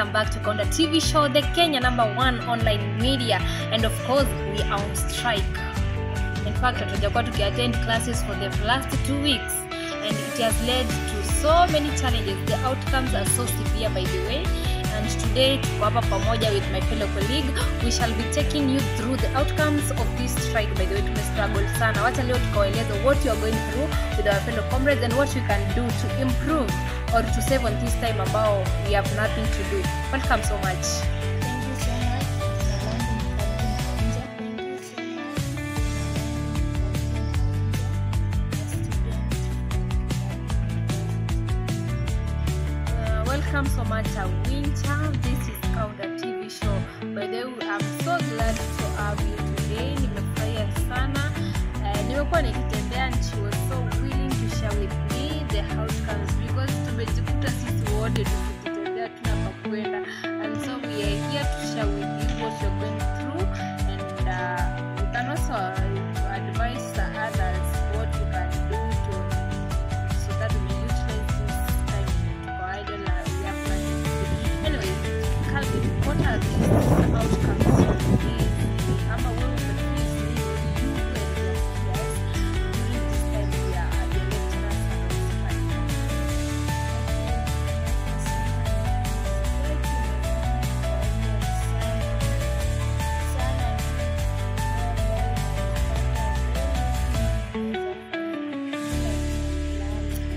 welcome back to Kaunda TV show, the Kenya #1 online media, and of course we are on strike. In fact, tutakuwa tukiattend classes for the last 2 weeks, and it has led to so many challenges. The outcomes are so severe, by the way. And today, tuko hapa pamoja with my fellow colleague, we shall be taking you through the outcomes of this strike. By the way, tumestruggle sana. Wacha leo tukaeleza what you are going through with our fellow comrades and what we can do to improve or to save on this time about we have nothing to do. Welcome so much. Thank you so much. Welcome so much, Winter. This is Kaunda TV show. By the way, I'm so glad to have you today. Nimefurahia sana. Nimekuwa nikitembea and she was so willing to share with me the outcomes because tumejikuta sisi wote tukitembea tunapokwenda, and so we are here to share with you what you're going through, and we can also advise the others what you can do to so that we utilize this time to go idle. We have nothing to do. Anyway, Calvin, what are these outcomes of this? I'm aware of the things you and your peers during this time we are at the lecturers and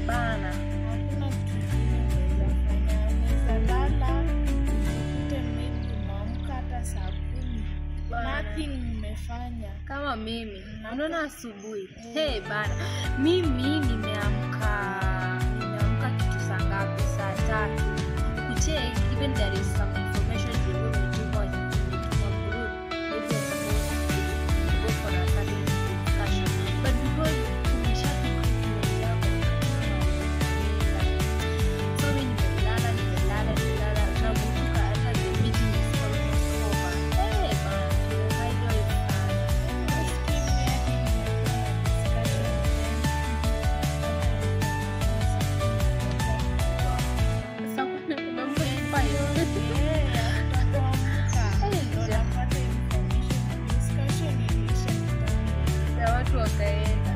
bana. Kama mimi unaona asubuhi bana, mimi nimeamka kitu saa ngapi? Saa 3 kucheck even there is some information you will do on group. Maybe I'm supposed to go for a certain discussion, but because so many nimelala nakumbuka hata the meeting is almost over. Watu wakaenda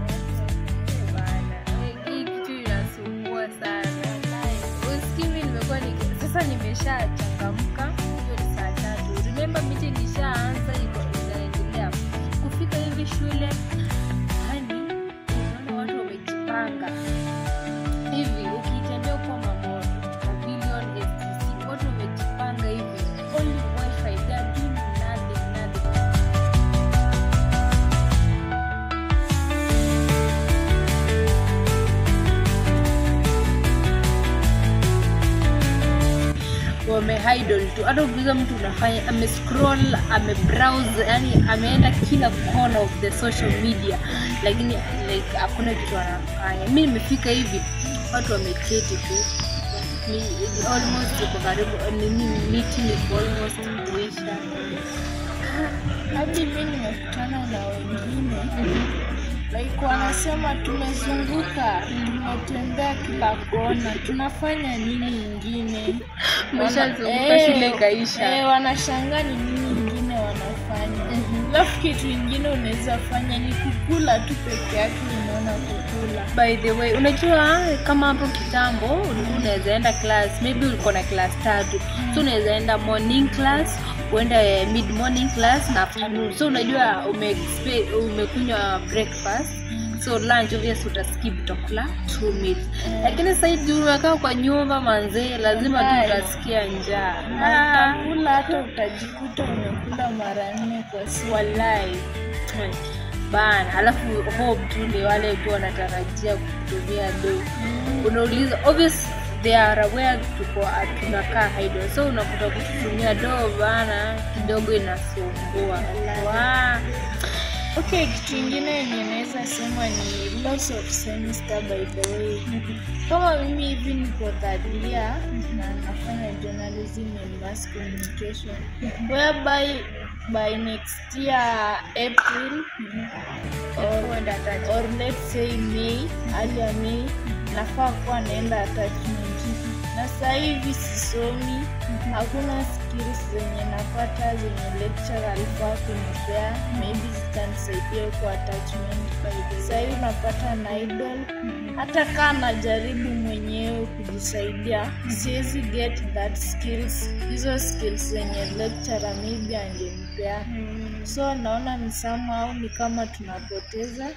bana. Hii kitu inasumbua sana. Usikimi nimekuwa sasa nimeshachangamka. Hiyo ni saa 3. Remember meeting ishaanza, iko inaendelea. Kufika hivi shule, yani unaona watu wamejipanga. Hivi ukitembea kwa mambo pavilion STC, watu wamejipanga hivi. Only wifi, they are doing nothing. Wameidle tu. Hata ukiuliza mtu unafanya, amescroll, amebrowse, yani ameenda kila corner of the social media, lakini like hakuna kitu anafanya. Mimi nimefika hivi watu wameketi tu. Ni almost tuko karibu, meeting is almost kuisha. Hadi mimi nimekutana na wengine like wanasema tumezunguka, tumetembea kila kona, tunafanya nini ingine? Umeshazunguka shule ikaisha. Wanashangaa ni nini ingine wanafanya. Alafu kitu ingine unaweza fanya ni kukula tu peke yake, unaona kukula. By the way, unajua kama hapo kitambo unaweza enda class, maybe ulikuwa na class 3. So unaweza enda morning class, uende mid morning class na afternoon. So unajua umekunywa breakfast. So lunch obviously utaskip, utakula 2 meals. Lakini sasa hivi unakaa kwa nyumba manze, lazima tu utasikia njaa. Utakula hata utajikuta umekula mara 4 kwa siku. Wallahi. Bana, alafu hope tu ni wale tu wanatarajia kutumia do. Unauliza obviously they are aware tunakaa idle, so unakuta kutumia do bana kidogo inasumbua. Okay, kitu kingine ninaweza sema ni loss of semester. By the way, kama mimi hivi niko third year na nafanya journalism and mass communication, whereby by next year April or let's say May, earlier May, nafaa kuwa naenda attachment. Na sasa hivi sisomi, hakuna skills zenye napata zenye lecturer alifaa kunipea, maybe zitanisaidia kwa attachment. Sasa hivi napata na idol, hata kama najaribu mwenyewe kujisaidia, siwezi get that skills, hizo skills zenye lecturer maybe angenipea. So naona ni somehow ni kama tunapoteza,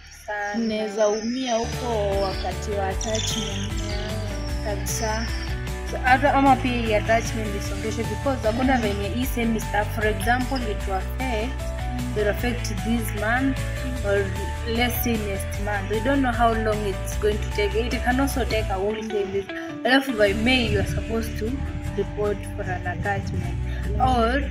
tunaweza umia huko wakati wa attachment kabisa. Ama pia attachment dislocation, because hakuna venye hii semester, for example, it will affect this month or let's say next month. We don't know how long it's going to take. It can also take a whole semester. Therefore, by May you are supposed to report for an attachment, or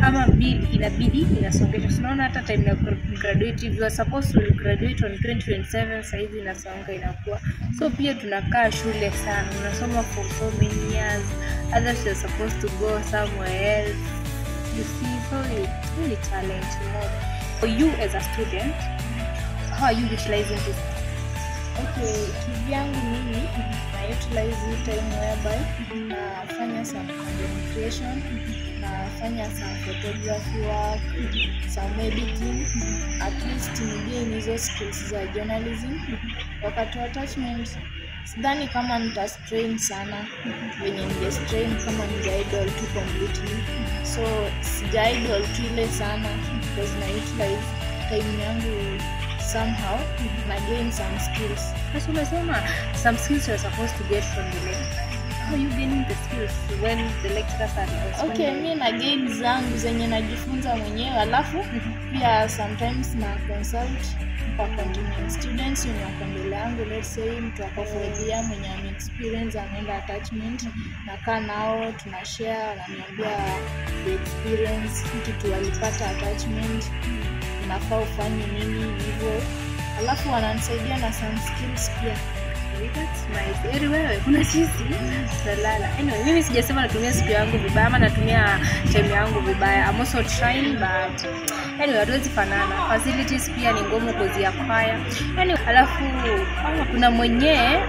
ama bill inabidi inasongesha. Tunaona hata time ya graduate, you are supposed to graduate on 2027, saizi inasonga inakuwa. So pia tunakaa shule sana, unasoma for so many years, others are supposed to go somewhere else, you see. So it's really challenging. For you as a student, how are you utilizing this? Okay, kivyangu mimi na utilize time whereby nafanya some content creation, nafanya some photography work, some editing, at least nijue hizo skills za journalism. Wakati wa attachment sidhani kama nitastrain sana venye ningestrain kama ningeidol tu completely. So sijaidol tu ile sana because na utilize time yangu somehow na gain some skills. As umesema, some skills you are supposed to get from the lecturer. How are you gaining the skills when the lecturers are responding? Okay, mimi na gain zangu zenye najifunza mwenyewe, alafu pia sometimes na consult kwa continuing students wenye wako mbele yangu. Let's say mtu ako for mwenye ame experience ameenda attachment, nakaa nao tunashare, wananiambia the experience, kitu walipata attachment, nafaa ufanye nini hivyo, alafu wananisaidia na some skills pia. That's nice. Anyway, kuna sisi tunalala. Anyway, mimi sijasema natumia siku yangu vibaya ama natumia time yangu vibaya. I'm also trying, but anyway, hatuwezi fanana. Facilities pia ni ngumu kuziacquire. Anyway, alafu kuna mwenyewe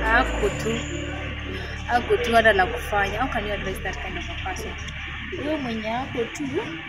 ako tu hata la kufanya. How can you advise that kind of a person? Wewe mwenye hapo tu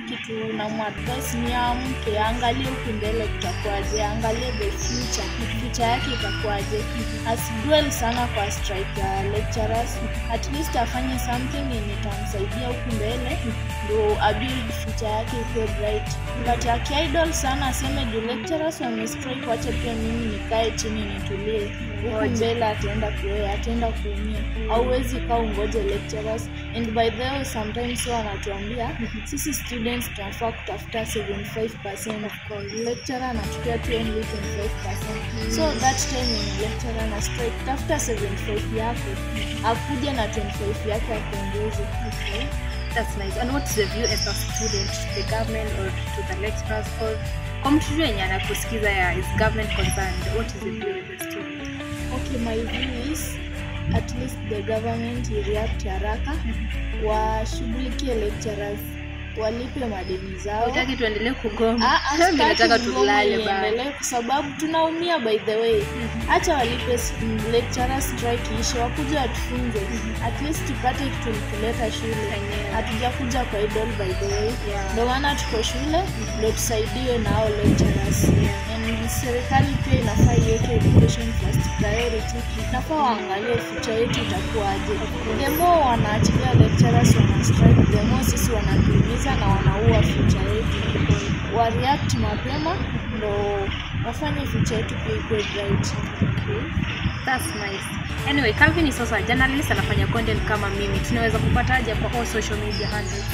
kitu na advice ni amke, angalie huko mbele kutakuaje, angalie the future yake itakuaje. Asidwell sana kwa strike ya lecturers, at least afanye something yenye itamsaidia huko mbele ndio abuild future yake ikuwe bright. But akiidol sana aseme juu lecturers wame strike, wacha pia mimi nikae chini nitulie, huko mbele ataenda kuumia. Hauwezi kaa ungoje lecturers. And by the way, sometimes wanatuambia sisi students tunafaa kutafuta 75% of call, lecturer anachukua tu only 25%. So that time in lecturer na strike, tafuta 75 yako, akuja na 25 yake akuongeze. Okay, that's nice. And what's the view as a student to the government or to the lecturers, or kwa mtu yenye anakusikiza ya is government concerned, what is the view as a student? Okay, my view is at least the government react haraka, washughulikie lecturers, walipe madeni zao. Unataka tuendelee kugoma? Mimi nataka tulale bado, kwa sababu tunaumia. By the way, acha walipe lecturers strike ishe, wakuja watufunze, at least tupate kitu kuleta shule. Hatujakuja kwa idol by the way, ndio maana tuko shule, ndio tusaidiwe na hao lecturers. And serikali pia inafaa iweke education first priority, inafaa waangalie future yetu itakuwaje. The more wanaachilia lecturers wana strike, the more sisi wanatuumiza na wanaua future yetu. Wa react mapema ndio wafanye future yetu pia ikuwe bright. Okay, that's nice. Anyway, Calvin is also a journalist, anafanya content kama mimi. Tunaweza kupataje kwa all social media handles?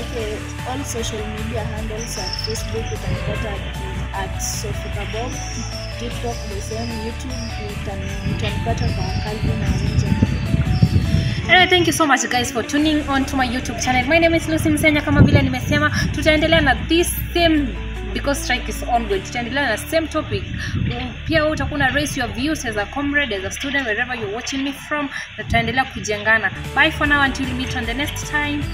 Okay, all social media handles at Facebook utanipata at Sofika Bob, TikTok the same, YouTube utanipata kwa Calvin Awinja. Anyway, thank you so much guys for tuning on to my YouTube channel. My name is Lucy Msenya. Kama vile nimesema, tutaendelea na this same, because strike is ongoing, tutaendelea na same topic. Pia utakuwa raise your views as a comrade, as a student, wherever you're watching me from, na tutaendelea kujengana. Bye for now until we meet on the next time.